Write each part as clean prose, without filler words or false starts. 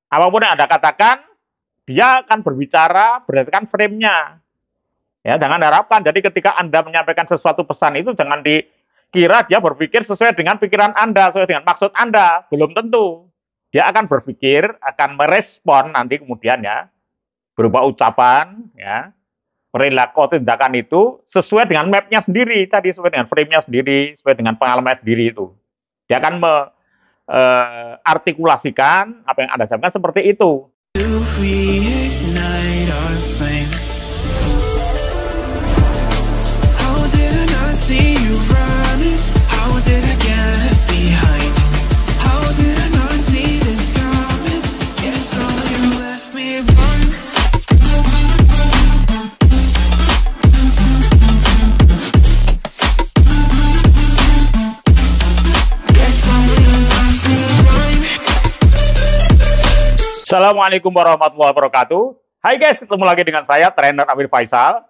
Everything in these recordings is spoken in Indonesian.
Apapun yang Anda katakan, dia akan berbicara berdasarkan frame-nya. Ya, jangan harapkan. Jadi ketika Anda menyampaikan sesuatu pesan itu jangan dikira dia berpikir sesuai dengan pikiran Anda, sesuai dengan maksud Anda. Belum tentu. Dia akan berpikir, akan merespon nanti kemudian ya, berupa ucapan, ya, perilaku tindakan itu sesuai dengan map-nya sendiri tadi, sesuai dengan frame-nya sendiri, sesuai dengan pengalaman sendiri itu. Dia akan artikulasikan apa yang Anda sampaikan seperti itu. Assalamualaikum warahmatullahi wabarakatuh. Hai guys, ketemu lagi dengan saya, trainer Amir Faisal.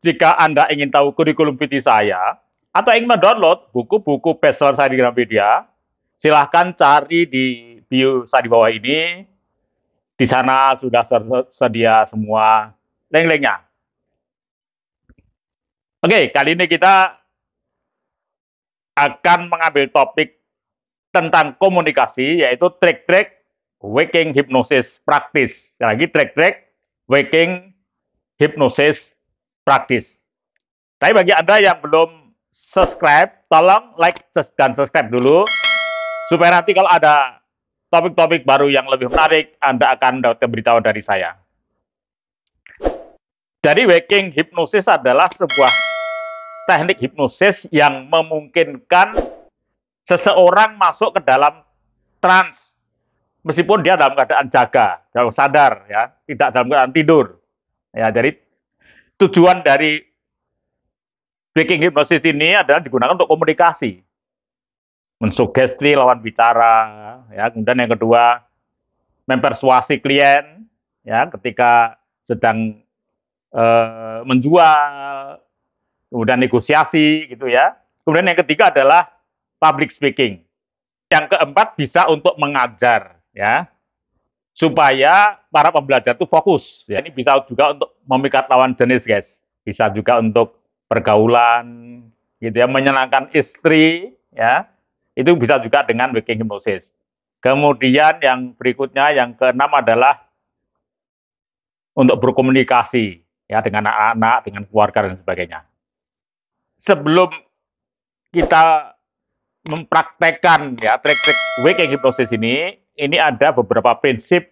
Jika Anda ingin tahu kurikulum PT saya, atau ingin mendownload buku-buku bestseller saya di Gramedia, silahkan cari di bio saya di bawah ini. Di sana sudah tersedia semua link-linknya. Oke, kali ini kita akan mengambil topik tentang komunikasi, yaitu trik-trik waking hypnosis practice. Sekali lagi, trik-trik waking hypnosis practice. Tapi bagi Anda yang belum subscribe, tolong like dan subscribe dulu, supaya nanti kalau ada topik-topik baru yang lebih menarik, Anda akan dapat pemberitahuan dari saya. Jadi waking hypnosis adalah sebuah teknik hipnosis yang memungkinkan seseorang masuk ke dalam trance, meskipun dia dalam keadaan jaga, dalam sadar, ya, tidak dalam keadaan tidur. Ya, jadi tujuan dari waking hypnosis ini adalah digunakan untuk komunikasi, mensugesti lawan bicara, ya. Kemudian yang kedua, mempersuasi klien, ya, ketika sedang menjual, kemudian negosiasi, gitu ya. Kemudian yang ketiga adalah public speaking. Yang keempat bisa untuk mengajar, ya, supaya para pembelajar itu fokus. Ya, ini bisa juga untuk memikat lawan jenis, guys. Bisa juga untuk pergaulan, gitu ya, menyenangkan istri, ya. Itu bisa juga dengan waking hypnosis. Kemudian yang berikutnya, yang keenam adalah untuk berkomunikasi, ya, dengan anak-anak, dengan keluarga dan sebagainya. Sebelum kita mempraktekkan, ya, trik-trik waking hypnosis ini ada beberapa prinsip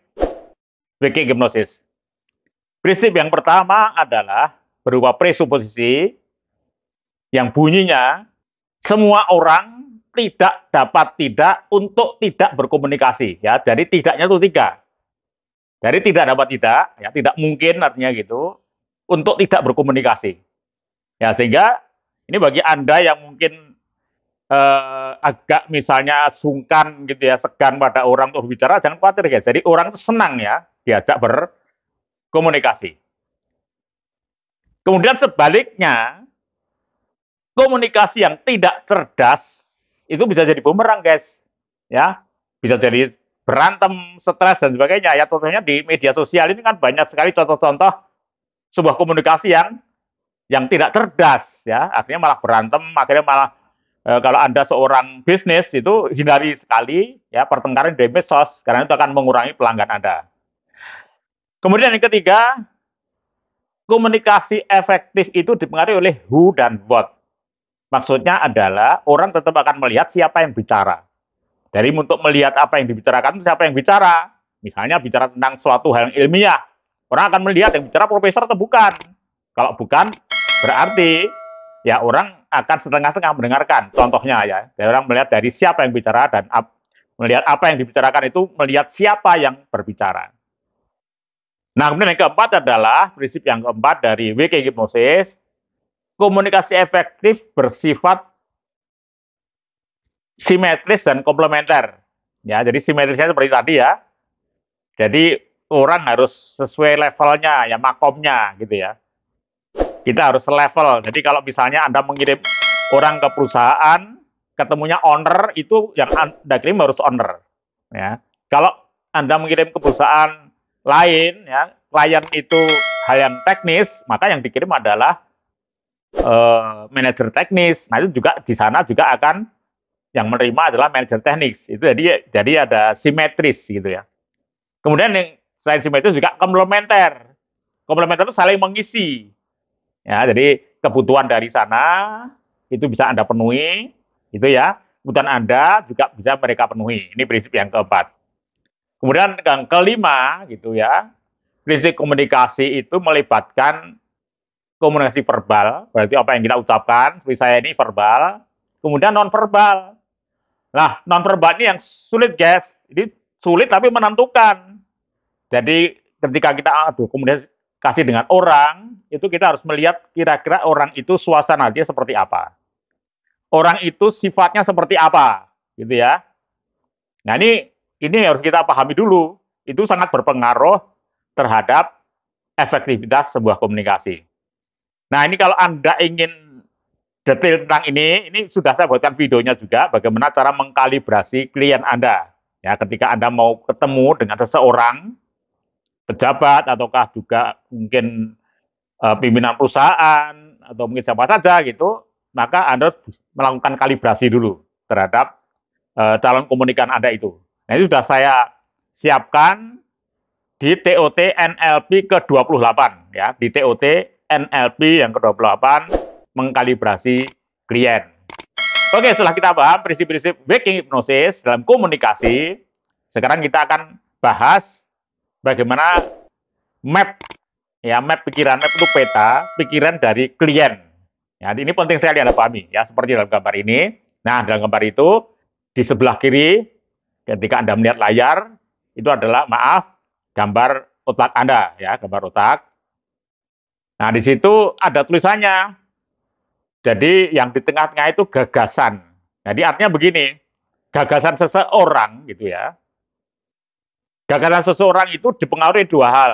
waking hypnosis. Prinsip yang pertama adalah berupa presuposisi yang bunyinya semua orang tidak dapat tidak untuk tidak berkomunikasi, ya. Jadi tidaknya itu 3. Jadi tidak dapat tidak, ya, tidak mungkin artinya gitu, untuk tidak berkomunikasi. Ya, sehingga ini bagi Anda yang mungkin agak misalnya sungkan gitu ya, segan pada orang untuk berbicara, jangan khawatir guys. Jadi orang itu senang ya diajak berkomunikasi. Kemudian sebaliknya, komunikasi yang tidak cerdas itu bisa jadi bumerang guys. Ya, bisa jadi berantem, stres dan sebagainya. Ya, contohnya di media sosial ini kan banyak sekali contoh-contoh sebuah komunikasi yang tidak cerdas, ya, akhirnya malah berantem, akhirnya malah kalau Anda seorang bisnis itu hindari sekali ya pertengkaran di medsos karena itu akan mengurangi pelanggan Anda. Kemudian yang ketiga, komunikasi efektif itu dipengaruhi oleh who dan what. Maksudnya adalah orang tetap akan melihat siapa yang bicara. Dari untuk melihat apa yang dibicarakan, siapa yang bicara. Misalnya bicara tentang suatu hal yang ilmiah, orang akan melihat yang bicara profesor atau bukan. Kalau bukan, berarti ya orang akan setengah-setengah mendengarkan. Contohnya ya, orang melihat dari siapa yang bicara dan melihat apa yang dibicarakan itu melihat siapa yang berbicara. Nah, kemudian yang keempat adalah prinsip yang keempat dari waking hypnosis, komunikasi efektif bersifat simetris dan komplementer. Ya, jadi simetrisnya seperti tadi ya. Jadi orang harus sesuai levelnya, ya, makomnya gitu ya. Kita harus level. Jadi kalau misalnya Anda mengirim orang ke perusahaan, ketemunya owner, itu yang Anda kirim harus owner. Ya. Kalau Anda mengirim ke perusahaan lain, ya, klien itu hal yang teknis, maka yang dikirim adalah manajer teknis. Nah, itu juga di sana juga akan yang menerima adalah manajer teknis. Itu jadi ada simetris gitu ya. Kemudian yang selain simetris juga komplementer. Komplementer itu saling mengisi. Ya, jadi kebutuhan dari sana itu bisa Anda penuhi, itu ya. Kebutuhan Anda juga bisa mereka penuhi. Ini prinsip yang keempat. Kemudian yang kelima gitu ya. Prinsip komunikasi itu melibatkan komunikasi verbal, berarti apa yang kita ucapkan, seperti saya ini verbal, kemudian non verbal. Nah, non verbal ini yang sulit, guys. Ini sulit tapi menentukan. Jadi ketika kita komunikasi dengan orang, itu kita harus melihat kira-kira orang itu suasana dia seperti apa. Orang itu sifatnya seperti apa, gitu ya. Nah, ini harus kita pahami dulu. Itu sangat berpengaruh terhadap efektivitas sebuah komunikasi. Nah, ini kalau Anda ingin detail tentang ini sudah saya buatkan videonya juga, bagaimana cara mengkalibrasi klien Anda. Ya, ketika Anda mau ketemu dengan seseorang, pejabat, ataukah juga mungkin pimpinan perusahaan, atau mungkin siapa saja gitu, maka Anda melakukan kalibrasi dulu terhadap calon komunikan Anda itu. Nah, itu sudah saya siapkan di TOT NLP ke-28 ya, di TOT NLP yang ke-28 mengkalibrasi klien. Oke, setelah kita paham prinsip-prinsip waking hipnosis dalam komunikasi, sekarang kita akan bahas bagaimana map pikiran, map itu peta pikiran dari klien. Ya, ini penting sekali Anda pahami ya, seperti dalam gambar ini. Nah, dalam gambar itu di sebelah kiri ketika Anda melihat layar itu adalah gambar otak Anda ya, gambar otak. Nah, di situ ada tulisannya. Jadi yang di tengah-tengah itu gagasan. Jadi artinya begini, gagasan seseorang gitu ya. Gagasan seseorang itu dipengaruhi dua hal.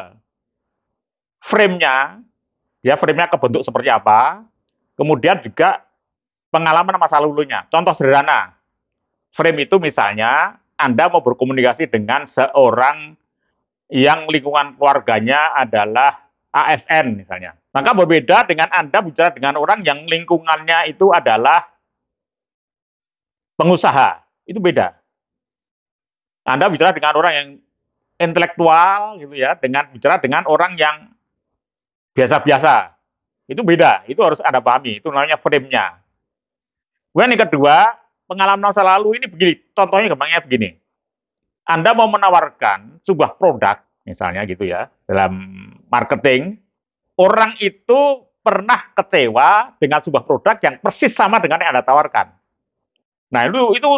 Frame-nya, frame-nya kebentuk seperti apa. Kemudian juga pengalaman masa lalunya. Contoh sederhana, frame itu misalnya Anda mau berkomunikasi dengan seorang yang lingkungan keluarganya adalah ASN misalnya. Maka berbeda dengan Anda bicara dengan orang yang lingkungannya itu adalah pengusaha. Itu beda. Anda bicara dengan orang yang intelektual gitu ya, dengan bicara dengan orang yang biasa-biasa. Itu beda. Itu harus Anda pahami. Itu namanya frame-nya. Kemudian yang kedua, pengalaman masa lalu ini begini. Contohnya gampangnya begini. Anda mau menawarkan sebuah produk misalnya gitu ya, dalam marketing, orang itu pernah kecewa dengan sebuah produk yang persis sama dengan yang Anda tawarkan. Nah, itu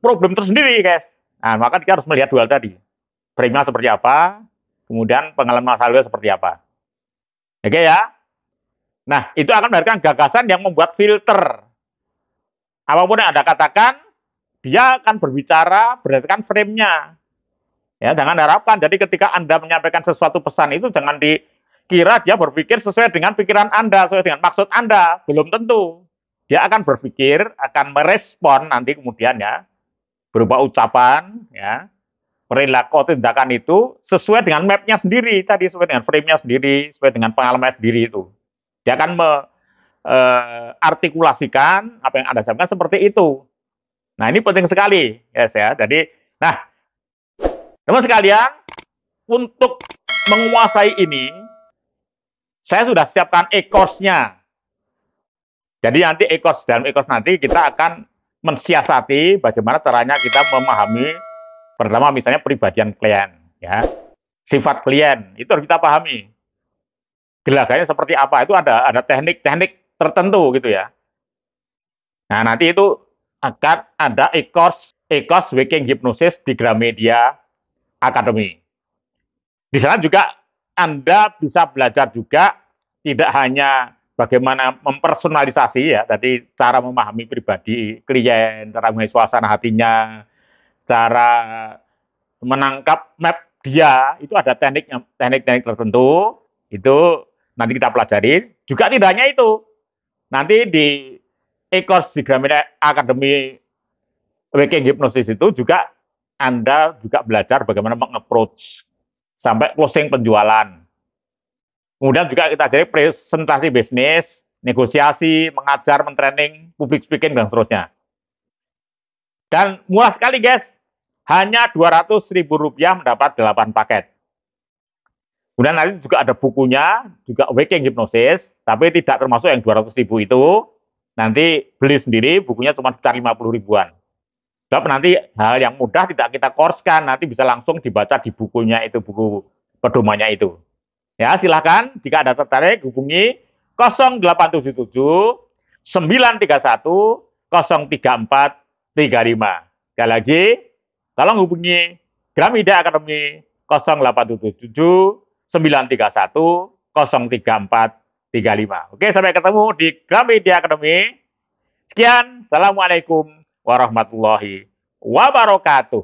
problem tersendiri, guys. Nah, maka kita harus melihat dua tadi. Frame-nya seperti apa, kemudian pengalaman masa lalu seperti apa. Oke ya? Nah, itu akan melahirkan gagasan yang membuat filter. Apapun yang Anda katakan, dia akan berbicara berdasarkan frame-nya. Ya, jangan harapkan. Jadi ketika Anda menyampaikan sesuatu pesan itu jangan dikira dia berpikir sesuai dengan pikiran Anda, sesuai dengan maksud Anda. Belum tentu. Dia akan berpikir, akan merespon nanti kemudian ya, berupa ucapan, ya, perilaku tindakan itu sesuai dengan map-nya sendiri tadi, sesuai dengan frame-nya sendiri, sesuai dengan pengalaman sendiri itu. Dia akan artikulasikan apa yang Anda sampaikan seperti itu. Nah, ini penting sekali, guys ya. Jadi, nah, teman sekalian, untuk menguasai ini, saya sudah siapkan e-course-nya. Jadi nanti dalam e-course nanti kita akan mensiasati bagaimana caranya kita memahami pertama misalnya pribadian klien, ya, sifat klien itu harus kita pahami. Gelagatnya seperti apa itu ada teknik-teknik tertentu gitu ya. Nah nanti itu akan ada e-course Waking Hypnosis di Gramedia Academy. Di sana juga Anda bisa belajar juga tidak hanya bagaimana mempersonalisasi ya, tadi cara memahami pribadi klien, cara mengenai suasana hatinya, cara menangkap map dia, itu ada teknik-teknik tertentu, itu nanti kita pelajari. Juga tidak hanya itu, nanti di e-course di Gramedia Academy Waking Hypnosis itu juga Anda juga belajar bagaimana meng-approach sampai closing penjualan. Kemudian juga kita ajari presentasi bisnis, negosiasi, mengajar, mentraining, public speaking, dan seterusnya. Dan murah sekali guys, hanya Rp200.000 mendapat 8 paket. Kemudian nanti juga ada bukunya, juga Waking Hypnosis, tapi tidak termasuk yang 200.000 itu. Nanti beli sendiri, bukunya cuma sekitar 50 ribuan. Sebab nanti hal yang mudah tidak kita course-kan, nanti bisa langsung dibaca di bukunya itu, buku pedomannya itu. Ya, silakan jika ada tertarik hubungi 0877 931 03435. Sekali lagi, tolong hubungi Gramedia Academy 0877 931 03435. Oke, sampai ketemu di Gramedia Academy. Sekian, Assalamualaikum warahmatullahi wabarakatuh.